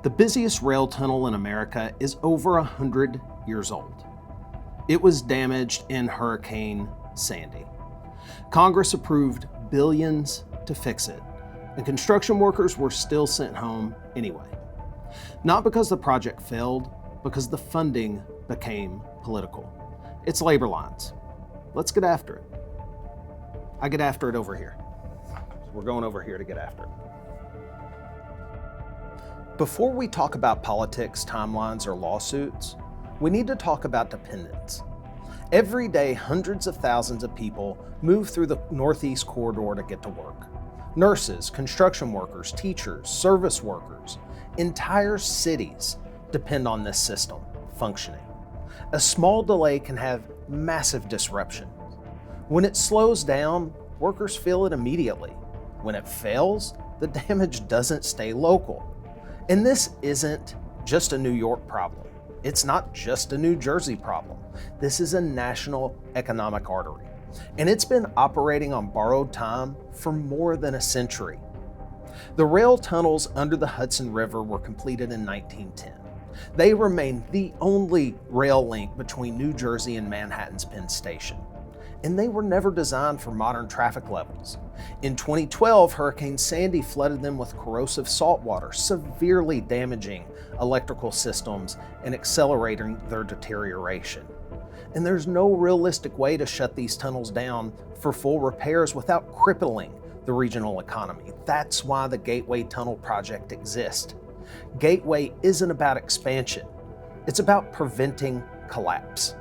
The busiest rail tunnel in America is over 100 years old. It was damaged in Hurricane Sandy. Congress approved billions to fix it, and construction workers were still sent home anyway. Not because the project failed, because the funding became political. It's labor lines. Let's get after it. I get after it over here. We're going over here to get after it. Before we talk about politics, timelines, or lawsuits, we need to talk about dependents. Every day, hundreds of thousands of people move through the Northeast Corridor to get to work. Nurses, construction workers, teachers, service workers, entire cities depend on this system functioning. A small delay can have massive disruption. When it slows down, workers feel it immediately. When it fails, the damage doesn't stay local. And this isn't just a New York problem. It's not just a New Jersey problem. This is a national economic artery. And it's been operating on borrowed time for more than a century. The rail tunnels under the Hudson River were completed in 1910. They remain the only rail link between New Jersey and Manhattan's Penn Station. And they were never designed for modern traffic levels. In 2012, Hurricane Sandy flooded them with corrosive salt water, severely damaging electrical systems and accelerating their deterioration. And there's no realistic way to shut these tunnels down for full repairs without crippling the regional economy. That's why the Gateway Tunnel project exists. Gateway isn't about expansion. It's about preventing collapse.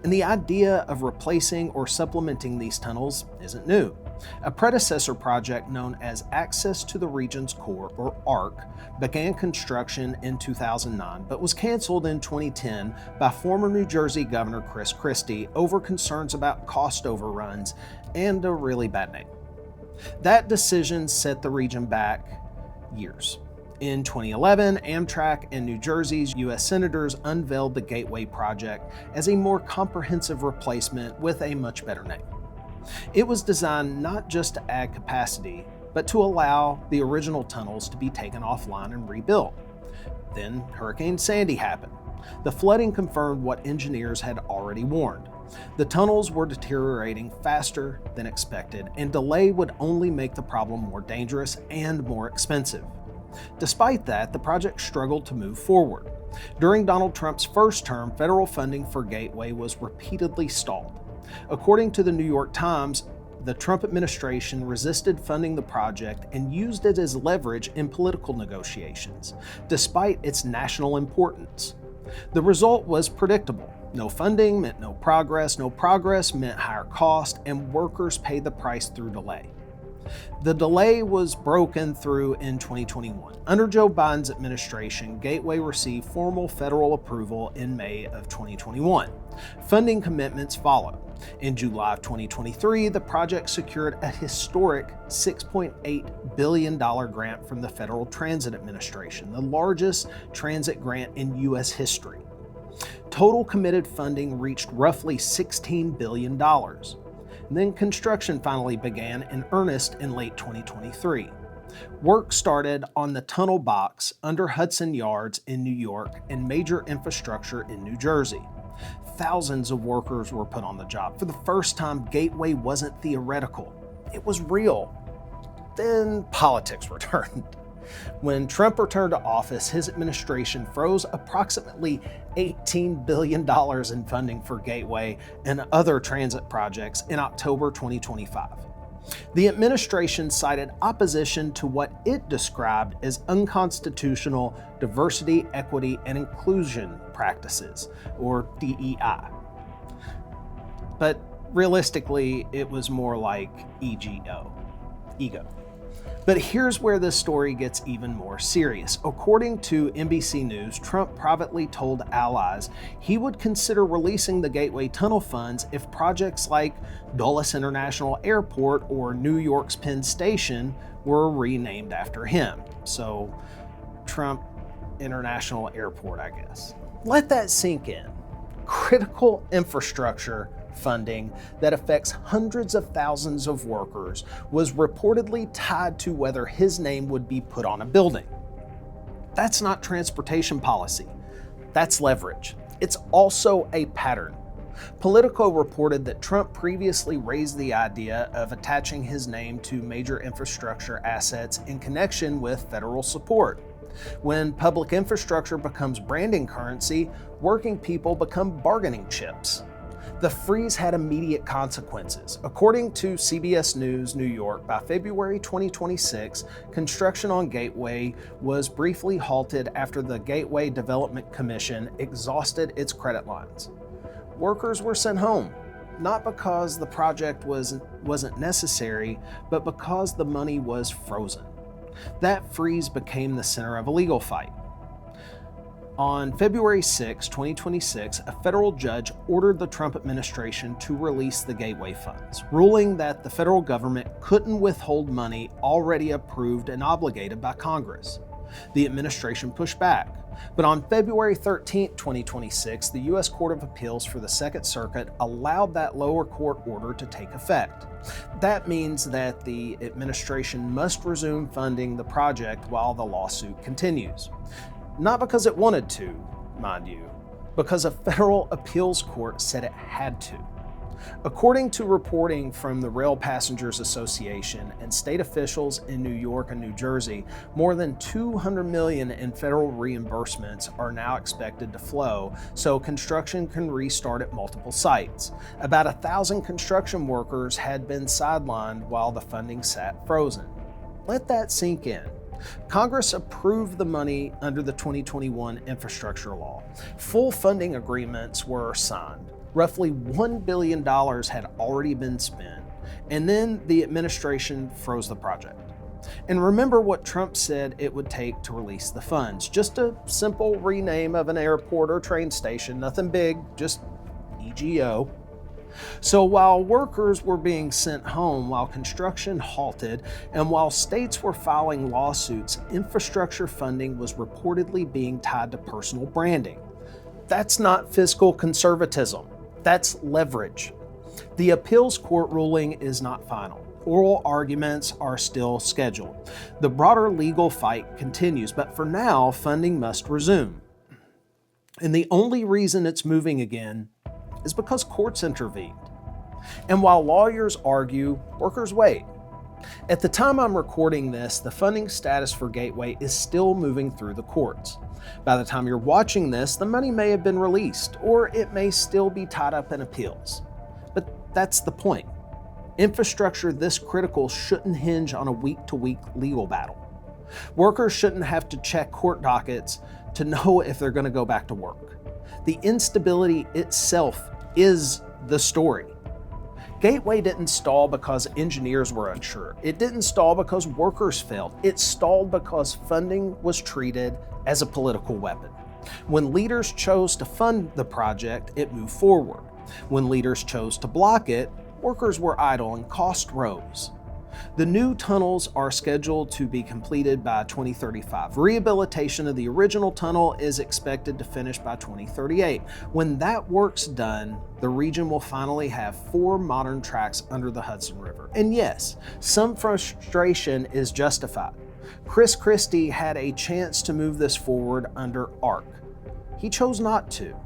And the idea of replacing or supplementing these tunnels isn't new. A predecessor project known as Access to the Region's Core, or ARC, began construction in 2009, but was canceled in 2010 by former New Jersey Governor Chris Christie over concerns about cost overruns and a really bad name. That decision set the region back years. In 2011, Amtrak and New Jersey's U.S. senators unveiled the Gateway project as a more comprehensive replacement with a much better name. It was designed not just to add capacity, but to allow the original tunnels to be taken offline and rebuilt. Then Hurricane Sandy happened. The flooding confirmed what engineers had already warned. The tunnels were deteriorating faster than expected, and delay would only make the problem more dangerous and more expensive. Despite that, the project struggled to move forward. During Donald Trump's first term, federal funding for Gateway was repeatedly stalled. According to the New York Times, the Trump administration resisted funding the project and used it as leverage in political negotiations, despite its national importance. The result was predictable. No funding meant no progress meant higher cost, and workers paid the price through delay. The delay was broken through in 2021. Under Joe Biden's administration, Gateway received formal federal approval in May of 2021. Funding commitments followed. In July of 2023, the project secured a historic $6.8 billion grant from the Federal Transit Administration, the largest transit grant in U.S. history. Total committed funding reached roughly $16 billion. And then construction finally began in earnest in late 2023. Work started on the tunnel box under Hudson Yards in New York and major infrastructure in New Jersey. Thousands of workers were put on the job. For the first time, Gateway wasn't theoretical. It was real. Then politics returned. When Trump returned to office, his administration froze approximately $18 billion in funding for Gateway and other transit projects in October 2025. The administration cited opposition to what it described as unconstitutional diversity, equity, and inclusion practices, or DEI. But realistically, it was more like ego. But here's where this story gets even more serious. According to NBC News, Trump privately told allies he would consider releasing the Gateway Tunnel funds if projects like Dulles International Airport or New York's Penn Station were renamed after him. So, Trump International Airport, I guess. Let that sink in. Critical infrastructure funding that affects hundreds of thousands of workers was reportedly tied to whether his name would be put on a building. That's not transportation policy. That's leverage. It's also a pattern. Politico reported that Trump previously raised the idea of attaching his name to major infrastructure assets in connection with federal support. When public infrastructure becomes branding currency, working people become bargaining chips. The freeze had immediate consequences. According to CBS News New York, by February 2026, construction on Gateway was briefly halted after the Gateway Development Commission exhausted its credit lines. Workers were sent home, not because the project wasn't necessary, but because the money was frozen. That freeze became the center of a legal fight. On February 6, 2026, a federal judge ordered the Trump administration to release the Gateway funds, ruling that the federal government couldn't withhold money already approved and obligated by Congress. The administration pushed back, but on February 13, 2026, the U.S. Court of Appeals for the Second Circuit allowed that lower court order to take effect. That means that the administration must resume funding the project while the lawsuit continues. Not because it wanted to, mind you, because a federal appeals court said it had to. According to reporting from the Rail Passengers Association and state officials in New York and New Jersey, more than $200 million in federal reimbursements are now expected to flow, so construction can restart at multiple sites. About 1,000 construction workers had been sidelined while the funding sat frozen. Let that sink in. Congress approved the money under the 2021 infrastructure law. Full funding agreements were signed. Roughly $1 billion had already been spent, and then the administration froze the project. And remember what Trump said it would take to release the funds. Just a simple rename of an airport or train station, nothing big, just EGO. So while workers were being sent home, while construction halted, and while states were filing lawsuits, infrastructure funding was reportedly being tied to personal branding. That's not fiscal conservatism. That's leverage. The appeals court ruling is not final. Oral arguments are still scheduled. The broader legal fight continues, but for now, funding must resume. And the only reason it's moving again is because courts intervened. And while lawyers argue, workers wait. At the time I'm recording this, the funding status for Gateway is still moving through the courts. By the time you're watching this, the money may have been released, or it may still be tied up in appeals. But that's the point. Infrastructure this critical shouldn't hinge on a week-to-week legal battle. Workers shouldn't have to check court dockets to know if they're going to go back to work. The instability itself is the story. Gateway didn't stall because engineers were unsure. It didn't stall because workers failed. It stalled because funding was treated as a political weapon. When leaders chose to fund the project, it moved forward. When leaders chose to block it, workers were idle and cost rose. The new tunnels are scheduled to be completed by 2035. Rehabilitation of the original tunnel is expected to finish by 2038. When that work's done, the region will finally have 4 modern tracks under the Hudson River. And yes, some frustration is justified. Chris Christie had a chance to move this forward under ARC. He chose not to.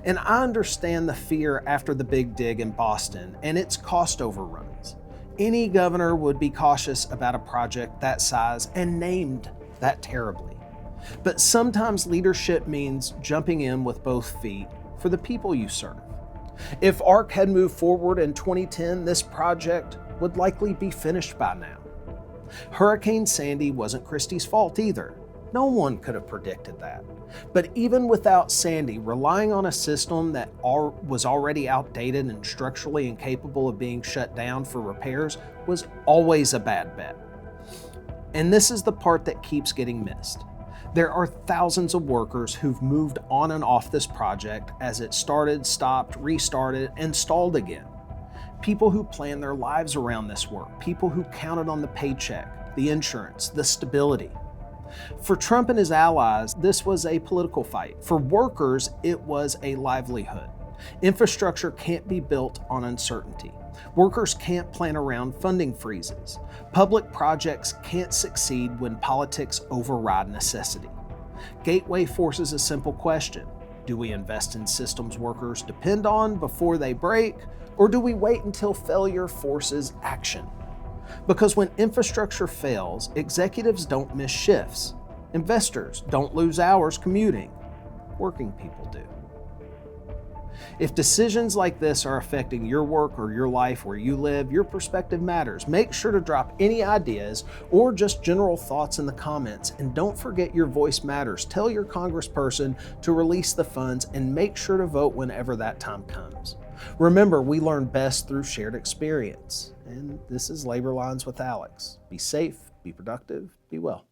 And I understand the fear after the big dig in Boston and its cost overruns. Any governor would be cautious about a project that size and named that terribly. But sometimes leadership means jumping in with both feet for the people you serve. If ARC had moved forward in 2010, this project would likely be finished by now. Hurricane Sandy wasn't Christie's fault either. No one could have predicted that. But even without Sandy, relying on a system that was already outdated and structurally incapable of being shut down for repairs was always a bad bet. And this is the part that keeps getting missed. There are thousands of workers who've moved on and off this project as it started, stopped, restarted, and stalled again. People who planned their lives around this work, people who counted on the paycheck, the insurance, the stability. For Trump and his allies, this was a political fight. For workers, it was a livelihood. Infrastructure can't be built on uncertainty. Workers can't plan around funding freezes. Public projects can't succeed when politics override necessity. Gateway forces a simple question. Do we invest in systems workers depend on before they break, or do we wait until failure forces action? Because when infrastructure fails, executives don't miss shifts. Investors don't lose hours commuting. Working people do. If decisions like this are affecting your work or your life where you live, your perspective matters. Make sure to drop any ideas or just general thoughts in the comments. And don't forget your voice matters. Tell your congressperson to release the funds and make sure to vote whenever that time comes. Remember, we learn best through shared experience. And this is Labor Lines with Alex. Be safe, be productive, be well.